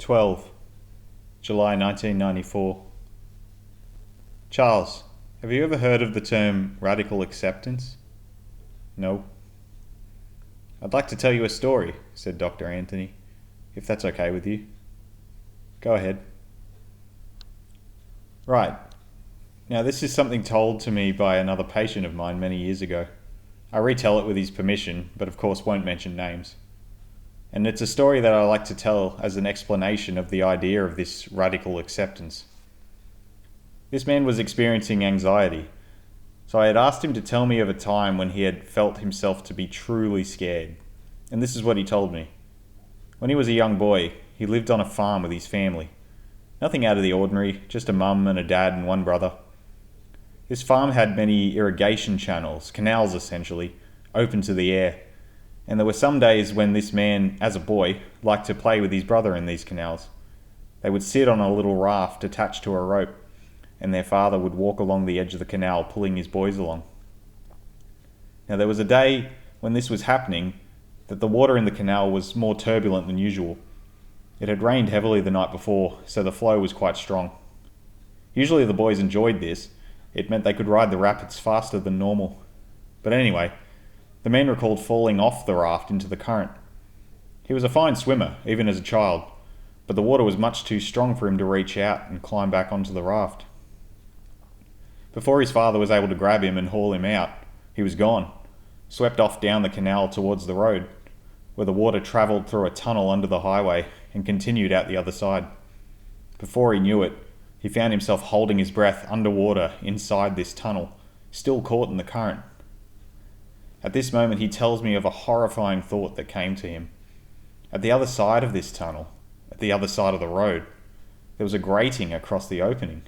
12. July 1994. Charles, have you ever heard of the term radical acceptance? No. I'd like to tell you a story, said Dr. Anthony, if that's okay with you. Go ahead. Right. Now, this is something told to me by another patient of mine many years ago. I retell it with his permission, but of course won't mention names. And it's a story that I like to tell as an explanation of the idea of this radical acceptance. This man was experiencing anxiety, so I had asked him to tell me of a time when he had felt himself to be truly scared. And this is what he told me. When he was a young boy, he lived on a farm with his family. Nothing out of the ordinary, just a mum and a dad and one brother. This farm had many irrigation channels, canals essentially, open to the air. And there were some days when this man, as a boy, liked to play with his brother in these canals. They would sit on a little raft attached to a rope, and their father would walk along the edge of the canal pulling his boys along. Now there was a day when this was happening that the water in the canal was more turbulent than usual. It had rained heavily the night before, so the flow was quite strong. Usually the boys enjoyed this. It meant they could ride the rapids faster than normal. But anyway, the man recalled falling off the raft into the current. He was a fine swimmer, even as a child, but the water was much too strong for him to reach out and climb back onto the raft. Before his father was able to grab him and haul him out, he was gone, swept off down the canal towards the road, where the water travelled through a tunnel under the highway and continued out the other side. Before he knew it, he found himself holding his breath underwater inside this tunnel, still caught in the current. At this moment, he tells me of a horrifying thought that came to him. At the other side of this tunnel, at the other side of the road, there was a grating across the opening.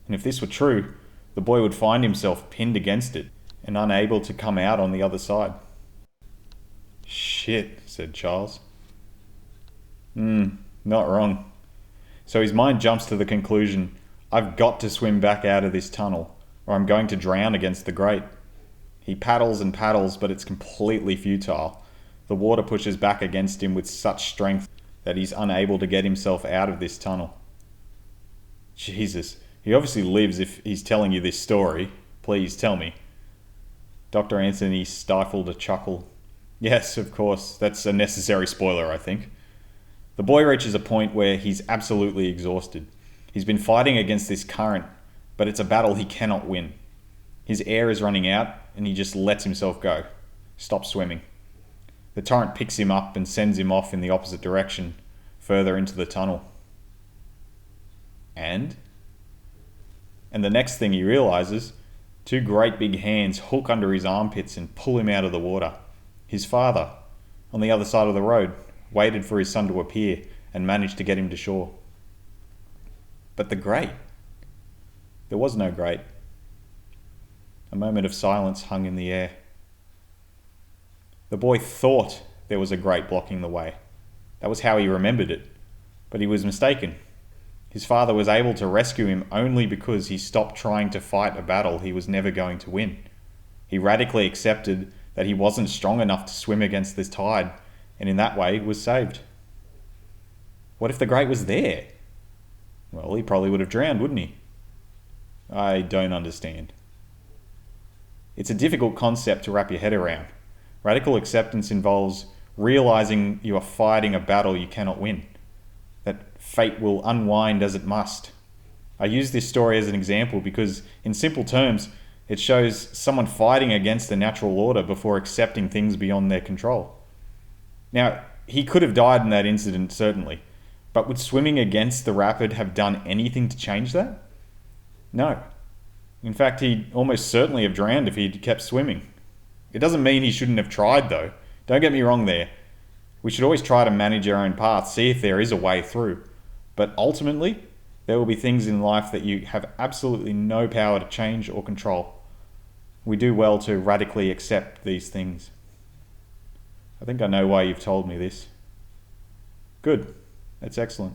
And if this were true, the boy would find himself pinned against it and unable to come out on the other side. Shit, said Charles. Not wrong. So his mind jumps to the conclusion, I've got to swim back out of this tunnel, or I'm going to drown against the grate. He paddles and paddles, but it's completely futile. The water pushes back against him with such strength that he's unable to get himself out of this tunnel. Jesus, he obviously lives if he's telling you this story. Please tell me. Dr. Anthony stifled a chuckle. Yes, of course, that's a necessary spoiler, I think. The boy reaches a point where he's absolutely exhausted. He's been fighting against this current, but it's a battle he cannot win. His air is running out, and he just lets himself go. Stops swimming. The torrent picks him up and sends him off in the opposite direction, further into the tunnel. And the next thing he realizes, two great big hands hook under his armpits and pull him out of the water. His father, on the other side of the road, waited for his son to appear and managed to get him to shore. But the grate? There was no grate. A moment of silence hung in the air. The boy thought there was a grate blocking the way. That was how he remembered it. But he was mistaken. His father was able to rescue him only because he stopped trying to fight a battle he was never going to win. He radically accepted that he wasn't strong enough to swim against this tide, and in that way was saved. What if the grate was there? Well, he probably would have drowned, wouldn't he? I don't understand. It's a difficult concept to wrap your head around. Radical acceptance involves realizing you are fighting a battle you cannot win, that fate will unwind as it must. I use this story as an example because, in simple terms, it shows someone fighting against the natural order before accepting things beyond their control. Now, he could have died in that incident, certainly, but would swimming against the rapid have done anything to change that? No. In fact, he'd almost certainly have drowned if he'd kept swimming. It doesn't mean he shouldn't have tried, though. Don't get me wrong there. We should always try to manage our own path, see if there is a way through. But ultimately, there will be things in life that you have absolutely no power to change or control. We do well to radically accept these things. I think I know why you've told me this. Good. That's excellent.